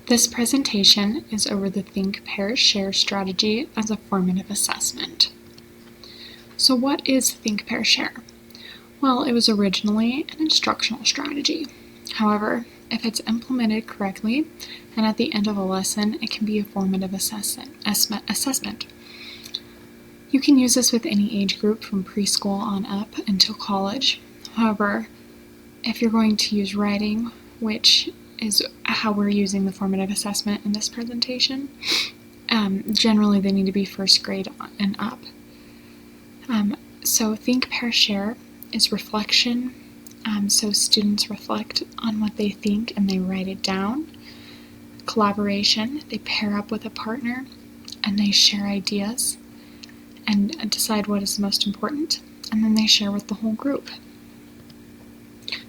This presentation is over the Think, Pair, Share strategy as a formative assessment. So what is Think, Pair, Share? Well, it was originally an instructional strategy. However, if it's implemented correctly and at the end of a lesson, it can be a formative assessment. You can use this with any age group from preschool on up until college. However, if you're going to use writing, which is how we're using the formative assessment in this presentation, generally they need to be first grade and up. So Think, Pair, Share is reflection. So students reflect on what they think and they write it down. Collaboration, they pair up with a partner and they share ideas and decide what is most important, and then they share with the whole group.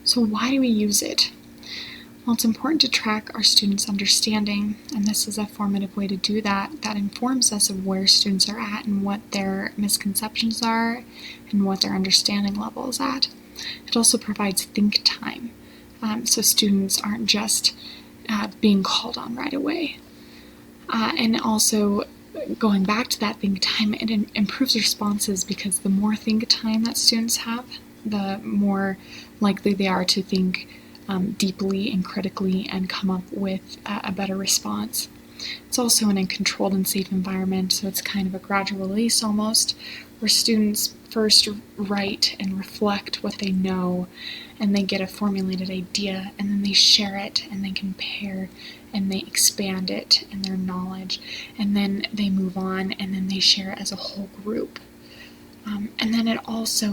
So why do we use it? Well, it's important to track our students' understanding, and this is a formative way to do that. That informs us of where students are at and what their misconceptions are and what their understanding level is at. It also provides think time, so students aren't just being called on right away. And also, going back to that think time, it improves responses because the more think time that students have, the more likely they are to think deeply and critically and come up with a better response. It's also in a controlled and safe environment, so it's kind of a gradual release almost, where students first write and reflect what they know, and they get a formulated idea, and then they share it, and they compare, and they expand it in their knowledge, and then they move on, and then they share it as a whole group. And then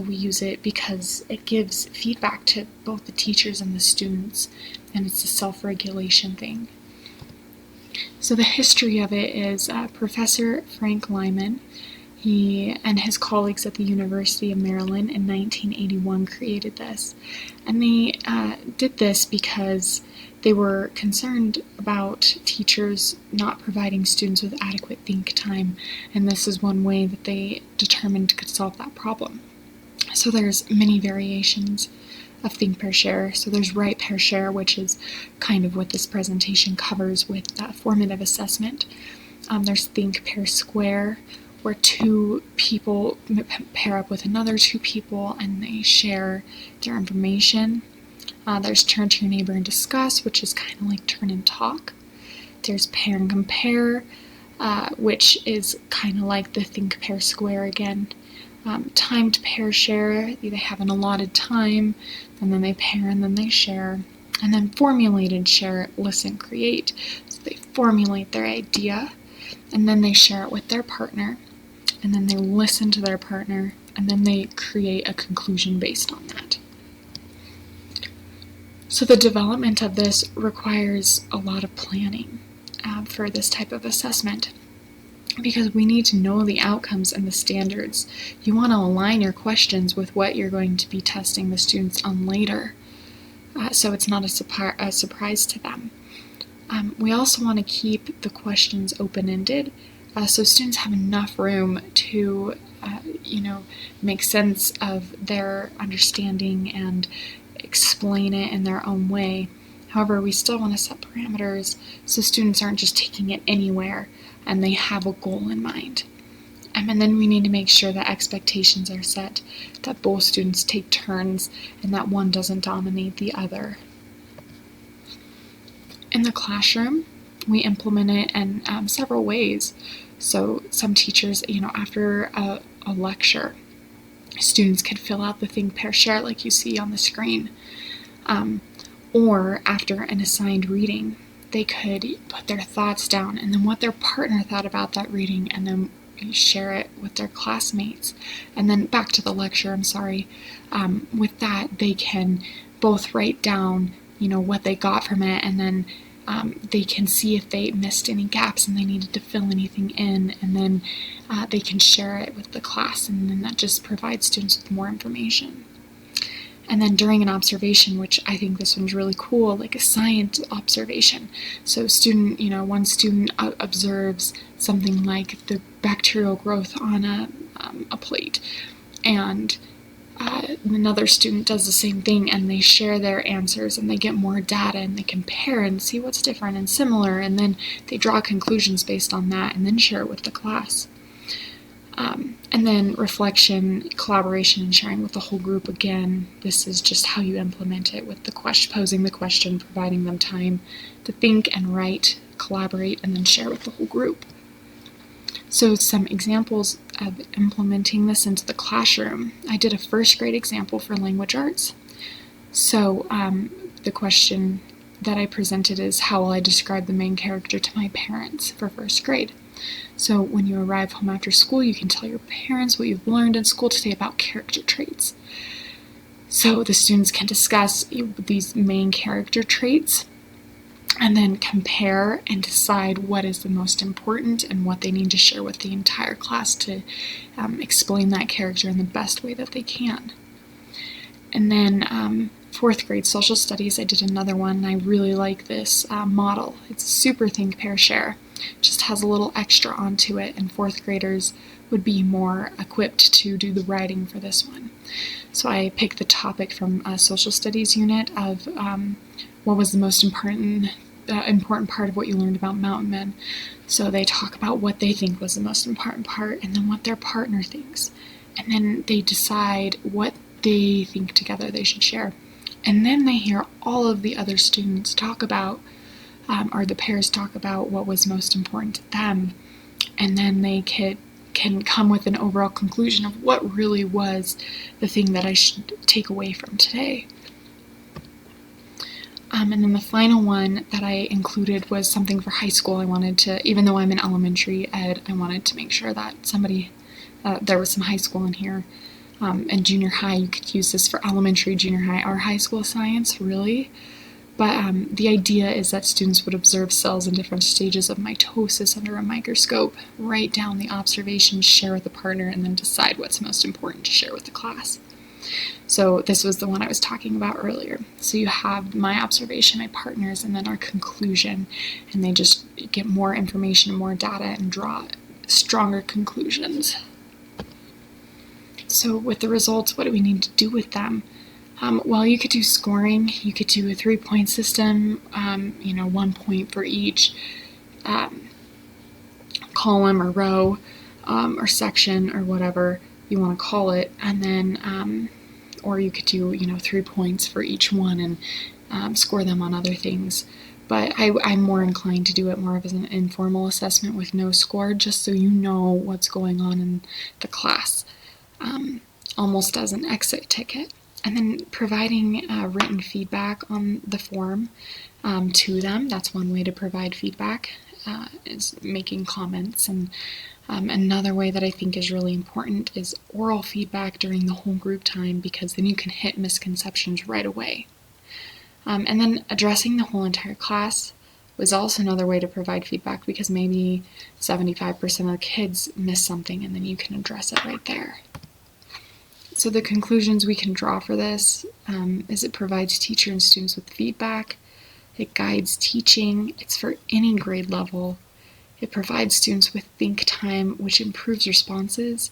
we use it because it gives feedback to both the teachers and the students, and it's a self-regulation thing. So the history of it is Professor Frank Lyman, he and his colleagues at the University of Maryland in 1981 created this. And they did this because they were concerned about teachers not providing students with adequate think time, and this is one way that they determined could solve that problem. So there's many variations of Think, Pair, Share. So there's Write, Pair, Share, which is kind of what this presentation covers with formative assessment. There's Think, Pair, Square, where two people pair up with another two people and they share their information. There's Turn to Your Neighbor and Discuss, which is kind of like Turn and Talk. There's Pair and Compare, which is kind of like the Think, Pair, Square again. Timed Pair, Share, they have an allotted time, and then they pair and then they share. And then Formulated Share, Listen, Create. So they formulate their idea, and then they share it with their partner, and then they listen to their partner, and then they create a conclusion based on that. So the development of this requires a lot of planning for this type of assessment, because we need to know the outcomes and the standards. You want to align your questions with what you're going to be testing the students on later, so it's not a surprise to them. We also want to keep the questions open-ended, so students have enough room to, make sense of their understanding and explain it in their own way. However, we still want to set parameters so students aren't just taking it anywhere and they have a goal in mind. And then we need to make sure that expectations are set, that both students take turns, and that one doesn't dominate the other. In the classroom, we implement it in several ways. So some teachers, after a lecture, students could fill out the Think, Pair, Share like you see on the screen. Or after an assigned reading, they could put their thoughts down and then what their partner thought about that reading, and then share it with their classmates. And then back to the lecture, with that they can both write down, what they got from it, and then they can see if they missed any gaps and they needed to fill anything in, and then they can share it with the class, and then that just provides students with more information. And then during an observation, which I think this one's really cool, like a science observation. So one student observes something like the bacterial growth on a plate, and another student does the same thing, and they share their answers, and they get more data, and they compare and see what's different and similar, and then they draw conclusions based on that, and then share it with the class. And then reflection, collaboration, and sharing with the whole group. Again, this is just how you implement it with the posing the question, providing them time to think and write, collaborate, and then share with the whole group. So some examples of implementing this into the classroom. I did a first grade example for language arts. So the question that I presented is, how will I describe the main character to my parents for first grade? So when you arrive home after school, you can tell your parents what you've learned in school today about character traits. So the students can discuss these main character traits and then compare and decide what is the most important and what they need to share with the entire class to explain that character in the best way that they can. And then fourth grade social studies, I did another one, and I really like this model. It's super think, pair, share. It just has a little extra onto it, and fourth graders would be more equipped to do the writing for this one. So I picked the topic from a social studies unit of what was the most important part of what you learned about mountain men. So they talk about what they think was the most important part, and then what their partner thinks. And then they decide what they think together they should share. And then they hear all of the other students talk about, or the pairs talk about what was most important to them. And then they can come with an overall conclusion of what really was the thing that I should take away from today. And then the final one that I included was something for high school. I wanted to, even though I'm in elementary ed, I wanted to make sure that there was some high school in here. And junior high, you could use this for elementary, junior high, or high school science, really. But the idea is that students would observe cells in different stages of mitosis under a microscope, write down the observations, share with a partner, and then decide what's most important to share with the class. So this was the one I was talking about earlier. So you have my observation, my partners, and then our conclusion, and they just get more information, more data, and draw stronger conclusions. So with the results, what do we need to do with them? Well, you could do scoring. You could do a 3-point system, 1 point for each column or row or section or whatever you want to call it. And then, or you could do, 3 points for each one and score them on other things. But I'm more inclined to do it more as an informal assessment with no score, just so you know what's going on in the class, almost as an exit ticket. And then providing written feedback on the form to them. That's one way to provide feedback, is making comments. And another way that I think is really important is oral feedback during the whole group time, because then you can hit misconceptions right away. And then addressing the whole entire class was also another way to provide feedback, because maybe 75% of the kids miss something, and then you can address it right there. So the conclusions we can draw for this is it provides teacher and students with feedback, it guides teaching, it's for any grade level, it provides students with think time, which improves responses,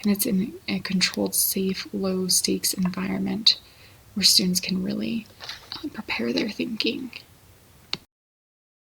and it's in a controlled, safe, low-stakes environment where students can really prepare their thinking.